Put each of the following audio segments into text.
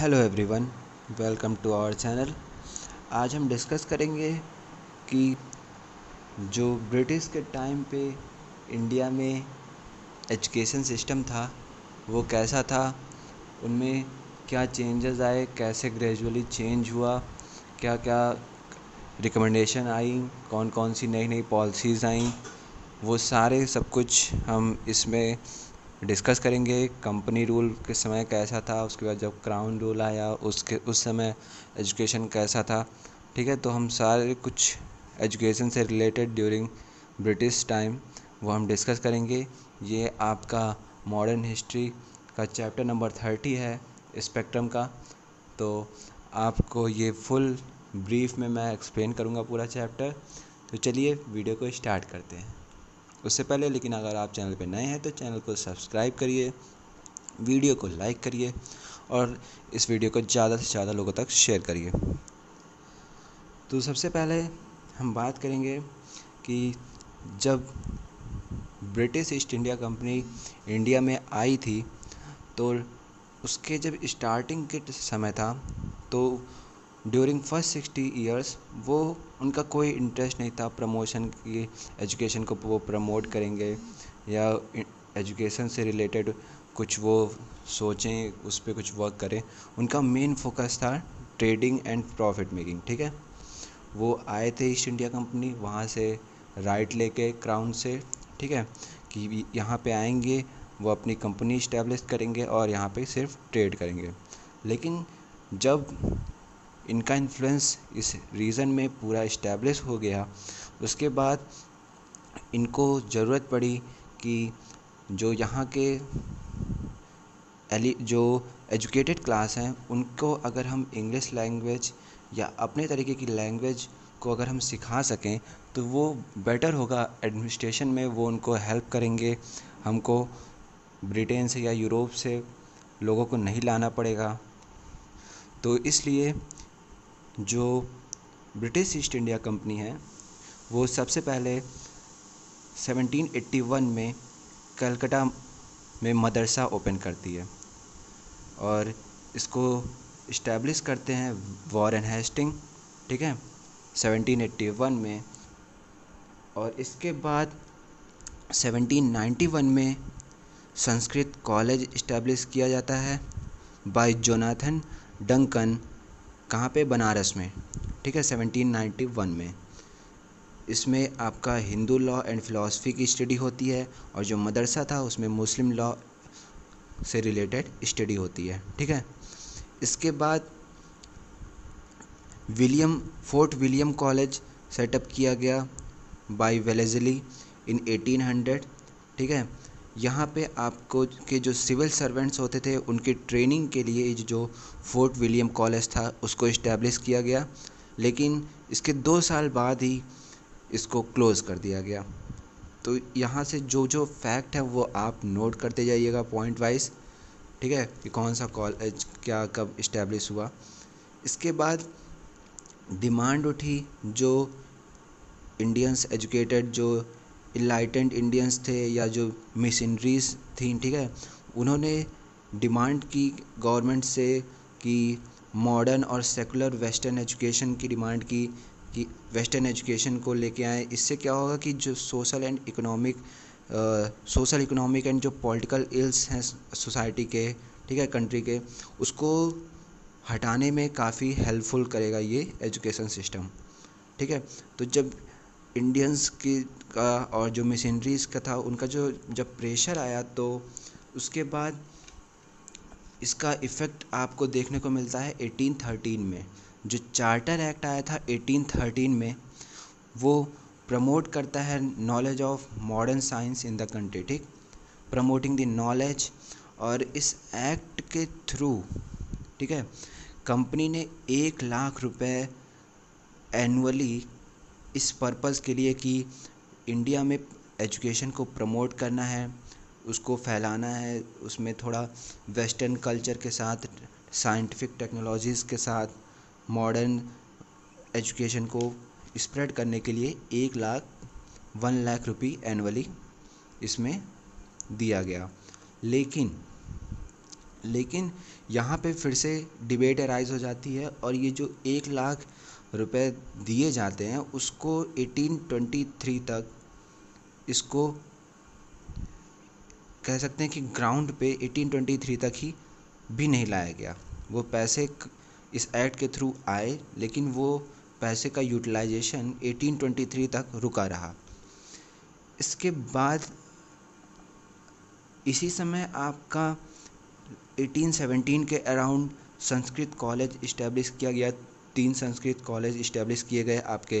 Hello everyone, welcome to our channel. आज हम discuss करेंगे कि जो ब्रिटिश के टाइम पे इंडिया में एजुकेशन सिस्टम था वो कैसा था, उनमें क्या चेंजेस आए, कैसे ग्रेजुअली चेंज हुआ, क्या क्या रिकमेंडेशन आई, कौन कौन सी नई नई पॉलिसीज़ आई, वो सारे सब कुछ हम इसमें डिस्कस करेंगे। कंपनी रूल के समय कैसा था, उसके बाद जब क्राउन रूल आया उस समय एजुकेशन कैसा था। ठीक है, तो हम सारे कुछ एजुकेशन से रिलेटेड ड्यूरिंग ब्रिटिश टाइम वो हम डिस्कस करेंगे। ये आपका मॉडर्न हिस्ट्री का चैप्टर नंबर 30 है स्पेक्ट्रम का। तो आपको ये फुल ब्रीफ में मैं एक्सप्लेन करूँगा पूरा चैप्टर। तो चलिए वीडियो को स्टार्ट करते हैं। उससे पहले लेकिन अगर आप चैनल पर नए हैं तो चैनल को सब्सक्राइब करिए, वीडियो को लाइक करिए और इस वीडियो को ज़्यादा से ज़्यादा लोगों तक शेयर करिए। तो सबसे पहले हम बात करेंगे कि जब British east India company India में आई थी तो उसके जब स्टार्टिंग के समय था तो ड्यूरिंग फर्स्ट 60 ईयर्स वो उनका कोई इंटरेस्ट नहीं था प्रमोशन की, एजुकेशन को वो प्रमोट करेंगे या एजुकेशन से रिलेटेड कुछ वो सोचें, उस पर कुछ वर्क करें। उनका मेन फोकस था ट्रेडिंग एंड प्रॉफिट मेकिंग। ठीक है, वो आए थे ईस्ट इंडिया कंपनी वहाँ से राइट लेके क्राउन से। ठीक है, कि यहाँ पे आएंगे, वो अपनी कंपनी इस्टेब्लिश करेंगे और यहाँ पे सिर्फ ट्रेड करेंगे। लेकिन जब इनका इन्फ्लुएंस इस रीजन में पूरा इस्टेब्लिश हो गया, उसके बाद इनको ज़रूरत पड़ी कि जो यहाँ के जो एजुकेटेड क्लास हैं उनको अगर हम इंग्लिश लैंग्वेज या अपने तरीके की लैंग्वेज को अगर हम सिखा सकें तो वो बेटर होगा। एडमिनिस्ट्रेशन में वो उनको हेल्प करेंगे, हमको ब्रिटेन से या यूरोप से लोगों को नहीं लाना पड़ेगा। तो इसलिए जो ब्रिटिश ईस्ट इंडिया कंपनी है वो सबसे पहले 1781 में कलकत्ता में मदरसा ओपन करती है और इसको इस्टेब्लिश करते हैं वॉरेन हेस्टिंग। ठीक है, 1781 में। और इसके बाद 1791 में संस्कृत कॉलेज इस्टेब्लिश किया जाता है बाय जोनाथन डंकन। कहाँ पे? बनारस में। ठीक है, 1791 में। इसमें आपका हिंदू लॉ एंड फ़िलासफ़ी की स्टडी होती है और जो मदरसा था उसमें मुस्लिम लॉ से रिलेटेड स्टडी होती है। ठीक है, इसके बाद फोर्ट विलियम कॉलेज सेटअप किया गया बाय वेलेज़ली इन 1800। ठीक है, यहाँ पे आपको के जो सिविल सर्वेंट्स होते थे उनकी ट्रेनिंग के लिए जो फोर्ट विलियम कॉलेज था उसको इस्टेब्लिश किया गया, लेकिन इसके 2 साल बाद ही इसको क्लोज़ कर दिया गया। तो यहाँ से जो जो फैक्ट है वो आप नोट करते जाइएगा पॉइंट वाइज। ठीक है, कि कौन सा कॉलेज क्या कब इस्टेब्लिश हुआ। इसके बाद डिमांड उठी, जो इंडियंस एजुकेटेड, जो इनलाइटेंड इंडियंस थे या जो मिशनरीज थी, ठीक है, उन्होंने डिमांड की गवर्नमेंट से कि मॉडर्न और सेकुलर वेस्टर्न एजुकेशन की डिमांड की कि वेस्टर्न एजुकेशन को लेके आए। इससे क्या होगा कि जो सोशल इकोनॉमिक एंड जो पॉलिटिकल इल्स हैं सोसाइटी के, ठीक है, कंट्री के, उसको हटाने में काफ़ी हेल्पफुल करेगा ये एजुकेशन सिस्टम। ठीक है, तो जब इंडियंस की का और जो मिशनरीज़ का था उनका जो जब प्रेशर आया तो उसके बाद इसका इफ़ेक्ट आपको देखने को मिलता है 1813 में। जो चार्टर एक्ट आया था 1813 में, वो प्रमोट करता है knowledge of modern science in the country. ठीक, प्रमोटिंग द नॉलेज। और इस एक्ट के थ्रू, ठीक है, कंपनी ने 1 लाख रुपए एनुअली इस पर्पज़ के लिए कि इंडिया में एजुकेशन को प्रमोट करना है, उसको फैलाना है, उसमें थोड़ा वेस्टर्न कल्चर के साथ, साइंटिफिक टेक्नोलॉजीज़ के साथ मॉडर्न एजुकेशन को स्प्रेड करने के लिए 1 लाख रुपये एनुअली इसमें दिया गया। लेकिन लेकिन यहाँ पे फिर से डिबेट अराइज हो जाती है और ये जो 1 लाख रुपए दिए जाते हैं उसको 1823 तक इसको कह सकते हैं कि ग्राउंड पे 1823 तक ही भी नहीं लाया गया। वो पैसे इस एक्ट के थ्रू आए लेकिन वो पैसे का यूटिलाइजेशन 1823 तक रुका रहा। इसके बाद इसी समय आपका 1817 के अराउंड संस्कृत कॉलेज इस्टेब्लिश किया गया। 3 संस्कृत कॉलेज इस्टेब्लिश किए गए आपके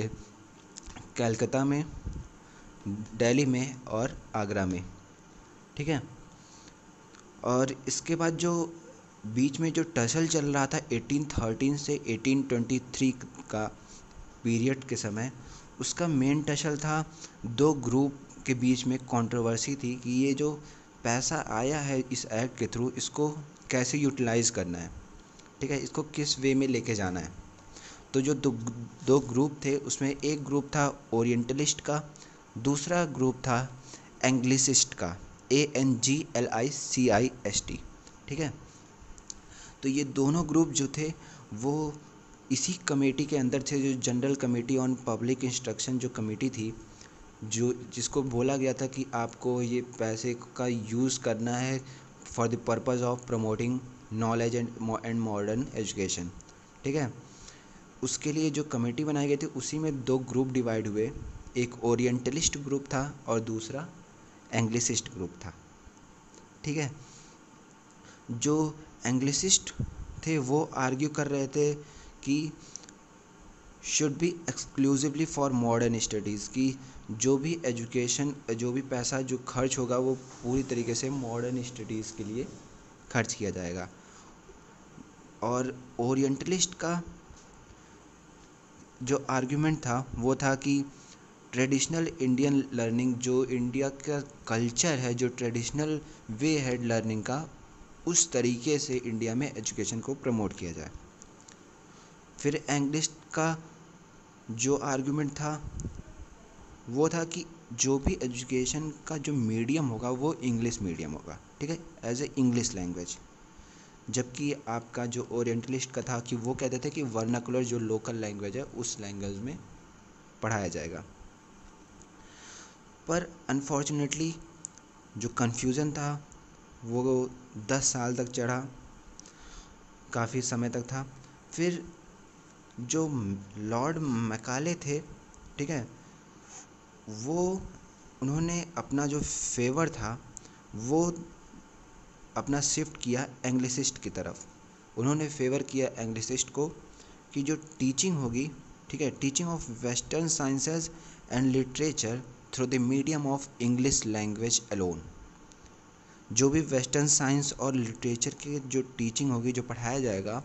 कलकत्ता में, दिल्ली में और आगरा में, ठीक है। और इसके बाद जो बीच में जो टसल चल रहा था 1813 से 1823 का पीरियड के समय, उसका मेन टसल था 2 ग्रुप के बीच में कंट्रोवर्सी थी कि ये जो पैसा आया है इस एक्ट के थ्रू इसको कैसे यूटिलाइज़ करना है, ठीक है, इसको किस वे में लेके जाना है। तो जो दो ग्रुप थे उसमें एक ग्रुप था ओरिएंटलिस्ट का, दूसरा ग्रुप था एंग्लिसिस्ट का, ANGLICIST, ठीक है। तो ये दोनों ग्रुप जो थे वो इसी कमेटी के अंदर थे, जो general committee on public instruction जो कमेटी थी, जो जिसको बोला गया था कि आपको ये पैसे का यूज़ करना है for the purpose of promoting knowledge and modern education, ठीक है। उसके लिए जो कमेटी बनाई गई थी उसी में 2 ग्रुप डिवाइड हुए, एक ओरिएंटलिस्ट ग्रुप था और दूसरा एंग्लिसिस्ट ग्रुप था, ठीक है। जो एंग्लिसिस्ट थे वो आर्ग्यू कर रहे थे कि should be exclusively for modern studies, कि जो भी एजुकेशन, जो भी पैसा जो खर्च होगा वो पूरी तरीके से मॉडर्न स्टडीज़ के लिए खर्च किया जाएगा। और ओरिएंटलिस्ट का जो आर्ग्यूमेंट था वो था कि ट्रेडिशनल इंडियन लर्निंग, जो इंडिया का कल्चर है, जो ट्रेडिशनल वे है लर्निंग का, उस तरीके से इंडिया में एजुकेशन को प्रमोट किया जाए। फिर एंग्लिस्ट का जो आर्गुमेंट था वो था कि जो भी एजुकेशन का जो मीडियम होगा वो इंग्लिश मीडियम होगा, ठीक है, एज ए इंग्लिश लैंग्वेज। जबकि आपका जो ओरिएंटलिस्ट का था कि वो कहते थे कि वर्नाकुलर जो लोकल लैंग्वेज है उस लैंग्वेज में पढ़ाया जाएगा। पर अनफॉर्चुनेटली जो कन्फ्यूज़न था वो 10 साल तक चढ़ा, काफ़ी समय तक था। फिर जो लॉर्ड मैकाले थे, ठीक है, वो उन्होंने अपना जो फेवर था वो अपना शिफ्ट किया एंग्लिसिस्ट की तरफ। उन्होंने फेवर किया एंग्लिसिस्ट को कि जो टीचिंग होगी, ठीक है, teaching of western sciences and literature through the medium of English language alone. जो भी वेस्टर्न साइंस और लिटरेचर की जो टीचिंग होगी, जो पढ़ाया जाएगा,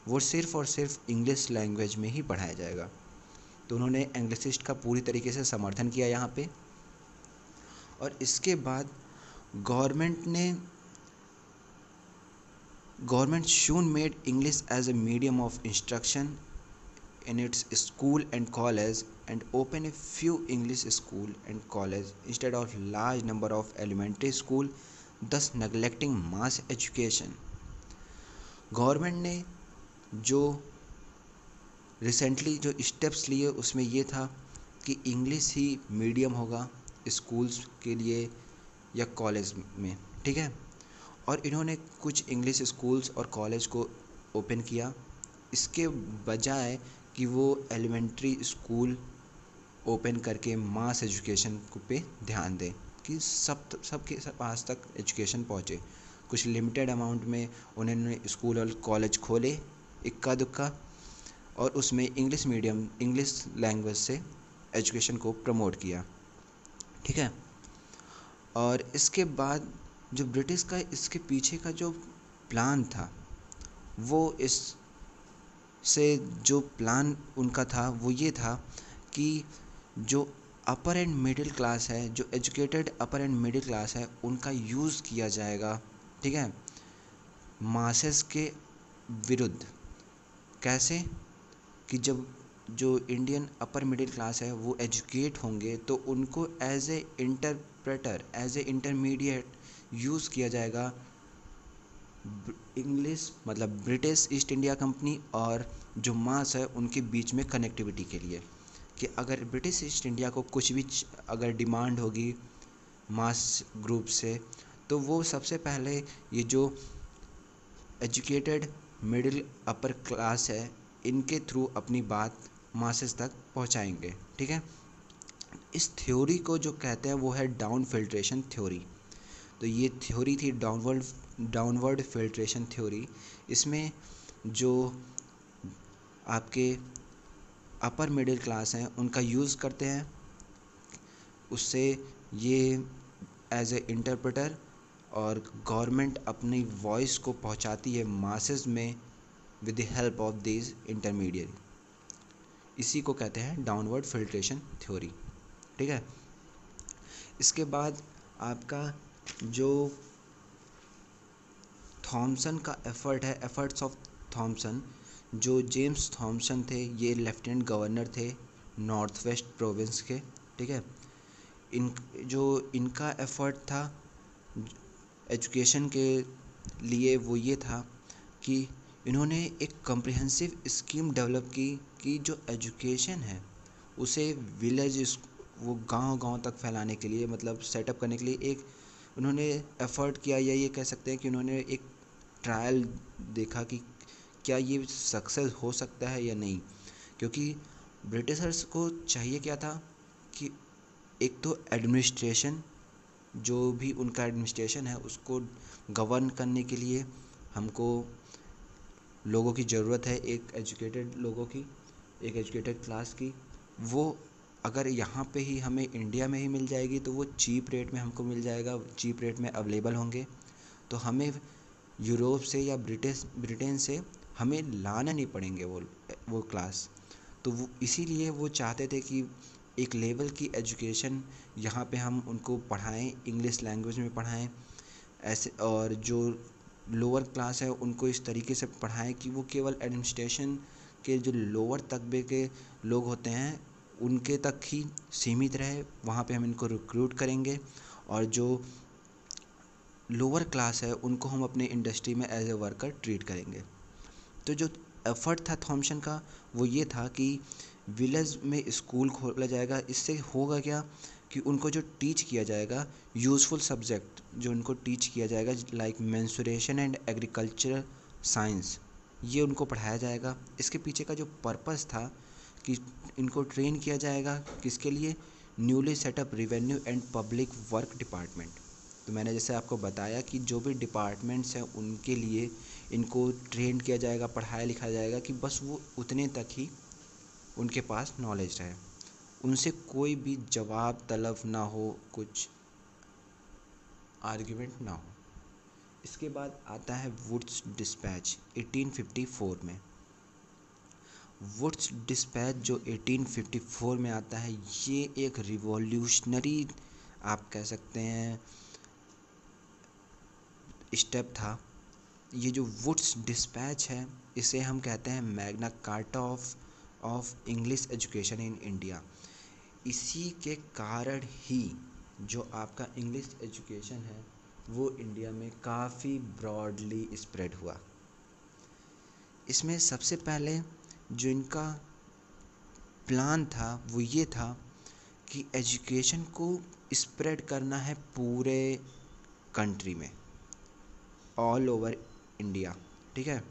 वो सिर्फ़ और सिर्फ इंग्लिश लैंग्वेज में ही पढ़ाया जाएगा। तो उन्होंने एंग्लिसिस्ट का पूरी तरीके से समर्थन किया यहाँ पे। और इसके बाद government soon made English as a medium of instruction in its school and college and opened a few English school and college instead of large number of elementary school, thus neglecting mass education। Government ने जो recently जो steps लिए उसमें ये था कि English ही medium होगा schools के लिए या कॉलेज में, ठीक है। और इन्होंने कुछ इंग्लिश स्कूल्स और कॉलेज को ओपन किया, इसके बजाय कि वो एलिमेंट्री स्कूल ओपन करके मास एजुकेशन पे ध्यान दें कि सबके पास तक एजुकेशन पहुँचे। कुछ लिमिटेड अमाउंट में उन्होंने स्कूल और कॉलेज खोले इक्का दुक्का, और उसमें इंग्लिश मीडियम, इंग्लिश लैंग्वेज से एजुकेशन को प्रमोट किया, ठीक है। और इसके बाद जो ब्रिटिश का इसके पीछे का जो प्लान था, वो इससे जो प्लान उनका था वो ये था कि जो अपर एंड मिडिल क्लास है, जो educated upper and middle class है, उनका यूज़ किया जाएगा, ठीक है, मासेस के विरुद्ध। कैसे कि जब जो इंडियन अपर मिडिल क्लास है वो एजुकेट होंगे तो उनको as a interpreter, as a intermediate use किया जाएगा इंग्लिश मतलब ब्रिटिश ईस्ट इंडिया कंपनी और जो मास है उनके बीच में कनेक्टिविटी के लिए, कि अगर ब्रिटिश ईस्ट इंडिया को कुछ भी अगर डिमांड होगी मास ग्रुप से, तो वो सबसे पहले ये जो एजुकेटेड मिडिल अपर क्लास है इनके थ्रू अपनी बात मासेस तक पहुंचाएंगे। ठीक है, इस थ्योरी को जो कहते हैं वो है डाउन फिल्ट्रेशन थ्योरी। तो ये थ्योरी थी डाउनवर्ड फिल्ट्रेशन थ्योरी। इसमें जो आपके अपर मिडिल क्लास हैं उनका यूज़ करते हैं, उससे ये एज ए इंटरप्रेटर, और गवर्नमेंट अपनी वॉइस को पहुंचाती है मासेस में with the help of this intermediate. इसी को कहते हैं डाउनवर्ड फिल्ट्रेशन थ्योरी। ठीक है, इसके बाद आपका जो थॉमसन का एफ़र्ट है, एफ़र्ट्स ऑफ थॉमसन, जो जेम्स थॉमसन थे ये लेफ्टिनेंट गवर्नर थे नॉर्थ वेस्ट प्रोविंस के। ठीक है, इनका एफ़र्ट था एजुकेशन के लिए वो ये था कि इन्होंने एक कम्प्रिहेंसिव स्कीम डेवलप की कि जो एजुकेशन है उसे विलेज, वो गांव-गांव तक फैलाने के लिए, मतलब सेटअप करने के लिए एक उन्होंने एफ़र्ट किया, या ये कह सकते हैं कि उन्होंने एक ट्रायल देखा कि क्या ये सक्सेस हो सकता है या नहीं। क्योंकि ब्रिटिशर्स को चाहिए क्या था कि एक तो एडमिनिस्ट्रेशन, जो भी उनका एडमिनिस्ट्रेशन है उसको गवर्न करने के लिए हमको लोगों की ज़रूरत है, एक एजुकेटेड लोगों की, एक एजुकेटेड क्लास की। वो अगर यहाँ पे ही हमें इंडिया में ही मिल जाएगी तो वो चीप रेट में हमको मिल जाएगा, चीप रेट में अवेलेबल होंगे। तो हमें यूरोप से या ब्रिटेन से हमें लाना नहीं पड़ेंगे वो क्लास। तो वो इसीलिए वो चाहते थे कि एक लेवल की एजुकेशन यहाँ पे हम उनको पढ़ाएं, इंग्लिश लैंग्वेज में पढ़ाएं ऐसे, और जो लोअर क्लास है उनको इस तरीके से पढ़ाएं कि वो केवल एडमिनिस्ट्रेशन के जो लोअर तबके के लोग होते हैं उनके तक ही सीमित रहे। वहाँ पे हम इनको रिक्रूट करेंगे, और जो लोअर क्लास है उनको हम अपने इंडस्ट्री में एज ए वर्कर ट्रीट करेंगे। तो जो एफ़र्ट था थॉमसन का वो ये था कि विलेज में स्कूल खोला जाएगा। इससे होगा क्या कि उनको जो टीच किया जाएगा यूज़फुल सब्जेक्ट जो उनको टीच किया जाएगा, like mensuration and agricultural science, ये उनको पढ़ाया जाएगा। इसके पीछे का जो पर्पस था कि इनको ट्रेन किया जाएगा किसके लिए, newly setup revenue and public work department. तो मैंने जैसे आपको बताया कि जो भी डिपार्टमेंट्स हैं उनके लिए इनको ट्रेन किया जाएगा, पढ़ाया लिखाया जाएगा कि बस वो उतने तक ही उनके पास नॉलेज रहे, उनसे कोई भी जवाब तलब ना हो, कुछ आर्ग्यूमेंट ना हो। इसके बाद आता है वुड्स डिस्पैच 1854 में। वुड्स डिस्पैच जो 1854 में आता है ये एक रिवॉल्यूशनरी आप कह सकते हैं स्टेप था। ये जो वुड्स डिस्पैच है इसे हम कहते हैं Magna carta of English education in India. इसी के कारण ही जो आपका इंग्लिश एजुकेशन है वो इंडिया में काफ़ी ब्रॉडली स्प्रेड हुआ। इसमें सबसे पहले जो इनका प्लान था वो ये था कि एजुकेशन को स्प्रेड करना है पूरे कंट्री में, ऑल ओवर इंडिया। ठीक है,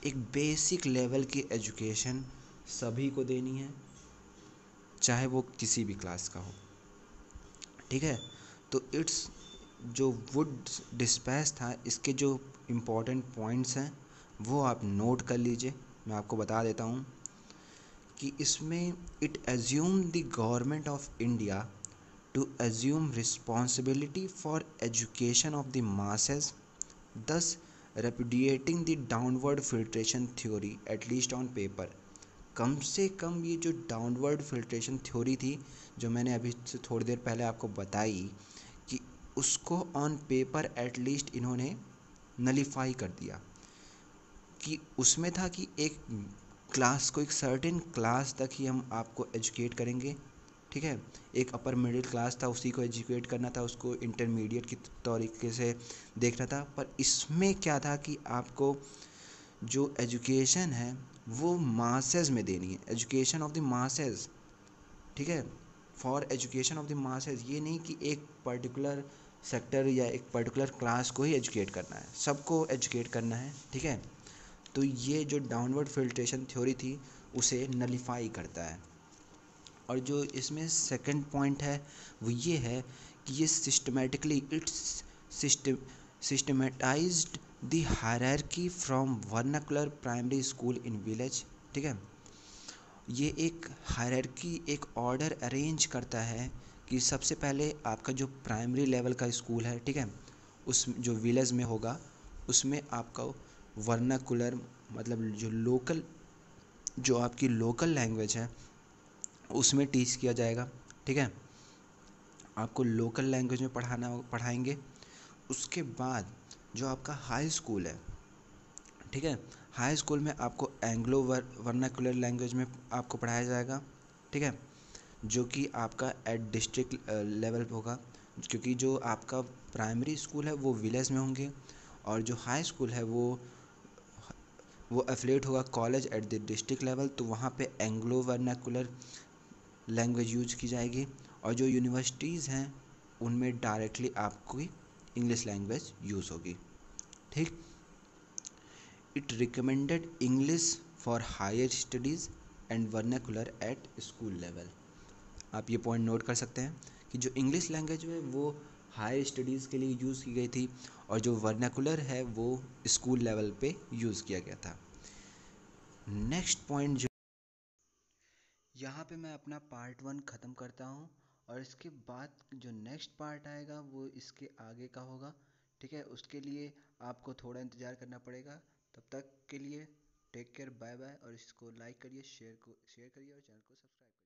एक बेसिक लेवल की एजुकेशन सभी को देनी है, चाहे वो किसी भी क्लास का हो। ठीक है, तो इट्स जो वुड डिस्पैच था इसके जो इम्पोर्टेंट पॉइंट्स हैं वो आप नोट कर लीजिए। मैं आपको बता देता हूँ कि इसमें it assume the government of India to assume responsibility for education of the masses, thus repudiating the downward filtration theory at least on paper। कम से कम ये जो डाउनवर्ड फिल्ट्रेशन थ्योरी थी जो मैंने अभी से थोड़ी देर पहले आपको बताई कि उसको ऑन पेपर एटलीस्ट इन्होंने नलीफाई कर दिया। कि उसमें था कि एक क्लास को, एक सर्टेन क्लास तक ही हम आपको एजुकेट करेंगे। ठीक है। एक अपर मिडिल क्लास था, उसी को एजुकेट करना था, उसको इंटरमीडिएट की तरीके से देखना था। पर इसमें क्या था कि आपको जो एजुकेशन है वो मासेस में देनी है, एजुकेशन ऑफ द मासेस, ठीक है। For education of the masses, ये नहीं कि एक पर्टिकुलर सेक्टर या एक पर्टिकुलर क्लास को ही एजुकेट करना है, सबको एजुकेट करना है, ठीक है। तो ये जो डाउनवर्ड फिल्ट्रेशन थ्योरी थी उसे नलीफाई करता है। और जो इसमें सेकंड पॉइंट है वो ये है कि ये systematically it's systematised the hierarchy from vernacular primary school in village, ठीक है। ये एक हायरार्की, एक ऑर्डर अरेंज करता है कि सबसे पहले आपका जो प्राइमरी लेवल का स्कूल है, ठीक है, उस जो विलेज में होगा उसमें आपका वर्नाकुलर मतलब जो लोकल, जो आपकी लोकल लैंग्वेज है उसमें टीच किया जाएगा, ठीक है। आपको लोकल लैंग्वेज में पढ़ाएंगे। उसके बाद जो आपका हाई स्कूल है, ठीक है, हाई स्कूल में आपको एंग्लो वर्नाकुलर लैंग्वेज में आपको पढ़ाया जाएगा, ठीक है, जो कि आपका एट डिस्ट्रिक्ट लेवल पे होगा, क्योंकि जो आपका प्राइमरी स्कूल है वो विलेज में होंगे और जो हाई स्कूल है वो एफिलेट होगा college at the district level, तो वहाँ पे एंग्लो वर्नाकुलर लैंग्वेज यूज की जाएगी। और जो यूनिवर्सिटीज़ हैं उनमें डायरेक्टली आपको इंग्लिश लैंग्वेज यूज़ होगी, ठीक। It recommended English for higher studies and vernacular at school level. आप ये पॉइंट नोट कर सकते हैं कि जो इंग्लिश लैंग्वेज है वो हायर स्टडीज़ के लिए यूज़ की गई थी और जो वर्नाकुलर है वो स्कूल लेवल पे यूज़ किया गया था। नेक्स्ट पॉइंट जो यहाँ पे मैं अपना पार्ट 1 ख़त्म करता हूँ और इसके बाद जो नेक्स्ट पार्ट आएगा वो इसके आगे का होगा, ठीक है। उसके लिए आपको थोड़ा इंतज़ार करना पड़ेगा। तब तक के लिए टेक केयर, बाय बाय। और इसको लाइक करिए, शेयर करिए और चैनल को सब्सक्राइब करिए।